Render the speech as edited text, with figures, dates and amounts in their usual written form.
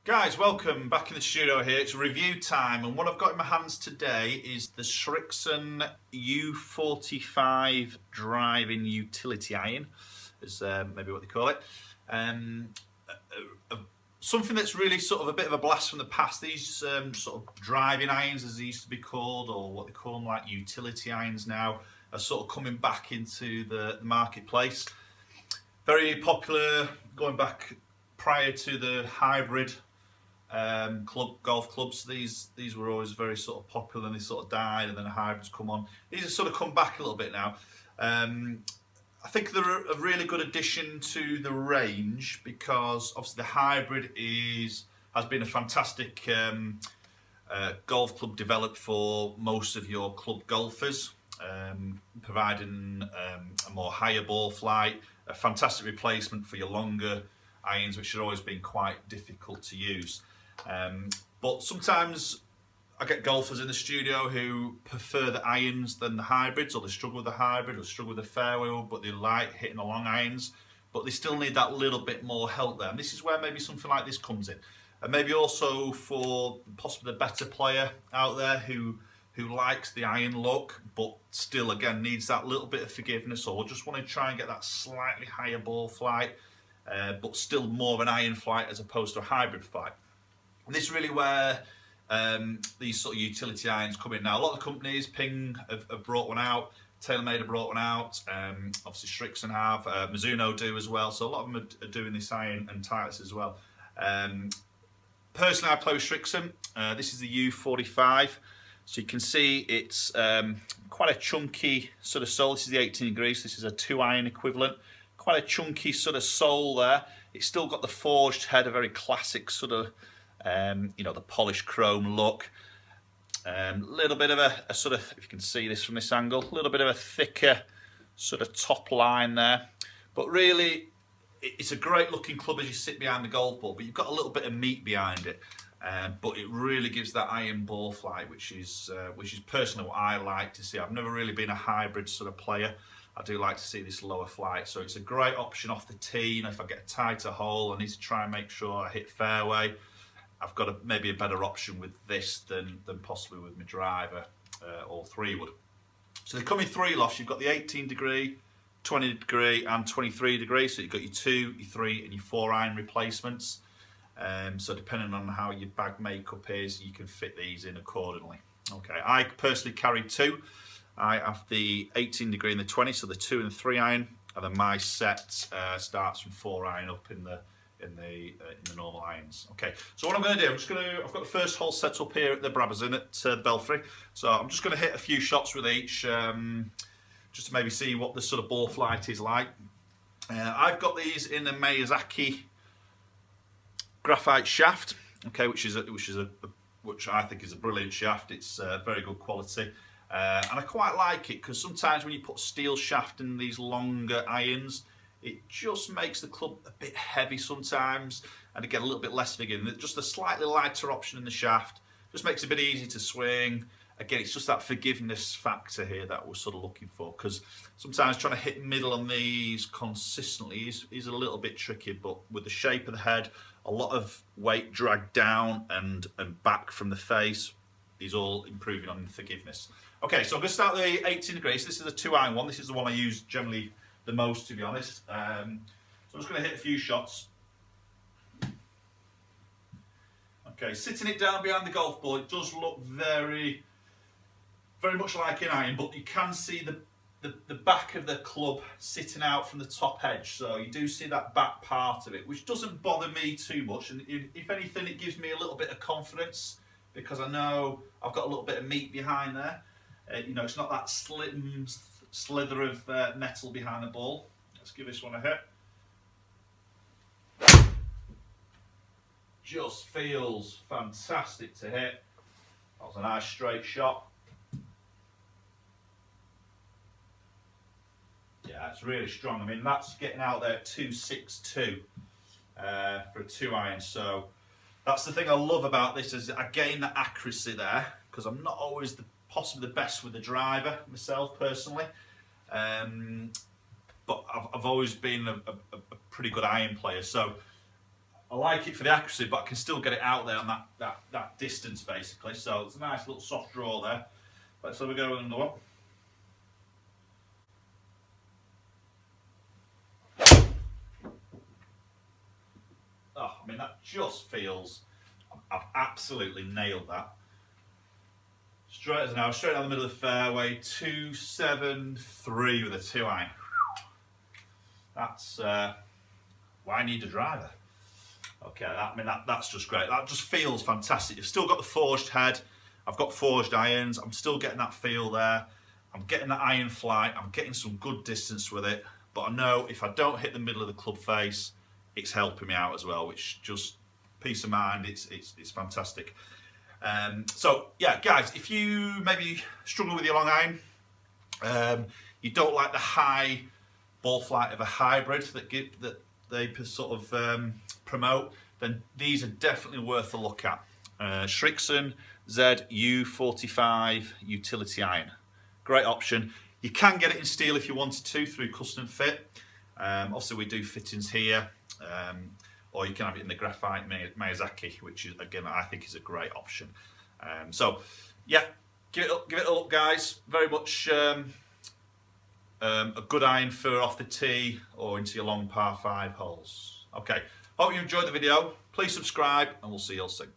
Guys, welcome back in the studio here. It's review time, and what I've got in my hands today is the Srixon U45 driving utility iron, is maybe what they call it. Something that's really sort of a bit of a blast from the past. These sort of driving irons, as they used to be called, or what they call them, like utility irons now, are sort of coming back into the marketplace. Very popular going back prior to the hybrid golf clubs. These were always very sort of popular, and they sort of died, and then the hybrids come on. These have sort of come back a little bit now. I think they're a really good addition to the range, because obviously the hybrid has been a fantastic golf club developed for most of your club golfers, providing a more higher ball flight, a fantastic replacement for your longer irons, which have always been quite difficult to use. But sometimes I get golfers in the studio who prefer the irons than the hybrids, or they struggle with the hybrid, or struggle with the fairway, but they like hitting the long irons, but they still need that little bit more help there. And this is where maybe something like this comes in. And maybe also for possibly the better player out there who likes the iron look, but still again needs that little bit of forgiveness, or just want to try and get that slightly higher ball flight, but still more of an iron flight as opposed to a hybrid flight. And this is really where these sort of utility irons come in now. A lot of companies, Ping have brought one out, TaylorMade have brought one out, obviously Srixon have, Mizuno do as well, so a lot of them are doing this iron and Titleist as well. Personally, I play with Srixon. This is the U45, so you can see it's quite a chunky sort of sole. This is the 18 degrees, this is a 2 iron equivalent. Quite a chunky sort of sole there. It's still got the forged head, a very classic sort of the polished chrome look. Little bit of a sort of, if you can see this from this angle, a little bit of a thicker sort of top line there. But really, it's a great looking club as you sit behind the golf ball, but you've got a little bit of meat behind it. But it really gives that iron ball flight, which is personally what I like to see. I've never really been a hybrid sort of player. I do like to see this lower flight, so it's a great option off the tee. If I get a tighter hole, I need to try and make sure I hit fairway. I've got maybe a better option with this than possibly with my driver or 3-wood. So they come in 3 lofts. You've got the 18 degree, 20 degree and 23 degree. So you've got your 2, your 3 and your 4 iron replacements. So depending on how your bag makeup is, you can fit these in accordingly. Okay, I personally carry 2. I have the 18 degree and the 20, so the 2 and 3 iron, and then my set starts from 4 iron up in the normal irons. Okay, so what I'm going to do, I've got the first hole set up here at the Brabazon at the Belfry, so I'm just going to hit a few shots with each, just to maybe see what the sort of ball flight is like. I've got these in a Miyazaki graphite shaft, okay, which I think is a brilliant shaft. It's very good quality. And I quite like it because sometimes when you put steel shaft in these longer irons, it just makes the club a bit heavy sometimes, and again a little bit less forgiving. Just a slightly lighter option in the shaft just makes it a bit easier to swing. Again, it's just that forgiveness factor here that we're sort of looking for, because sometimes trying to hit middle on these consistently is a little bit tricky, but with the shape of the head, a lot of weight dragged down and back from the face is all improving on forgiveness. Okay, so I'm going to start the 18 degrees. This is a 2 iron one. This is the one I use generally the most, to be honest. So I'm just going to hit a few shots. Okay, sitting it down behind the golf ball, it does look very much like an iron, but you can see the back of the club sitting out from the top edge. So you do see that back part of it, which doesn't bother me too much. And if anything, it gives me a little bit of confidence, because I know I've got a little bit of meat behind there. It's not that slim slither of metal behind the ball. Let's give this one a hit. Just feels fantastic to hit. That was a nice straight shot. Yeah, it's really strong. I mean, that's getting out there at 262 for a 2 iron. So that's the thing I love about this, is I gain the accuracy there, because I'm not always possibly the best with the driver myself personally, but I've always been a pretty good iron player. So I like it for the accuracy, but I can still get it out there on that distance basically. So it's a nice little soft draw there. Let's have a go with another one. Oh, I mean, that just feels, I've absolutely nailed that. Straight as an arrow, straight down the middle of the fairway, 273 with a 2-iron. That's why I need a driver. Okay, that's just great. That just feels fantastic. You've still got the forged head. I've got forged irons. I'm still getting that feel there. I'm getting that iron flight. I'm getting some good distance with it. But I know if I don't hit the middle of the club face, it's helping me out as well, which just peace of mind. It's fantastic. So yeah, guys, if you maybe struggle with your long iron, you don't like the high ball flight of a hybrid that they sort of promote, then these are definitely worth a look at. Srixon Z U45 utility iron, great option. You can get it in steel if you wanted to through custom fit. Obviously we do fittings here, or you can have it in the graphite Miyazaki, which is, again, I think is a great option. So yeah, give it a look, guys. Very much a good iron for off the tee or into your long par 5 holes. Okay, hope you enjoyed the video. Please subscribe and we'll see you all soon.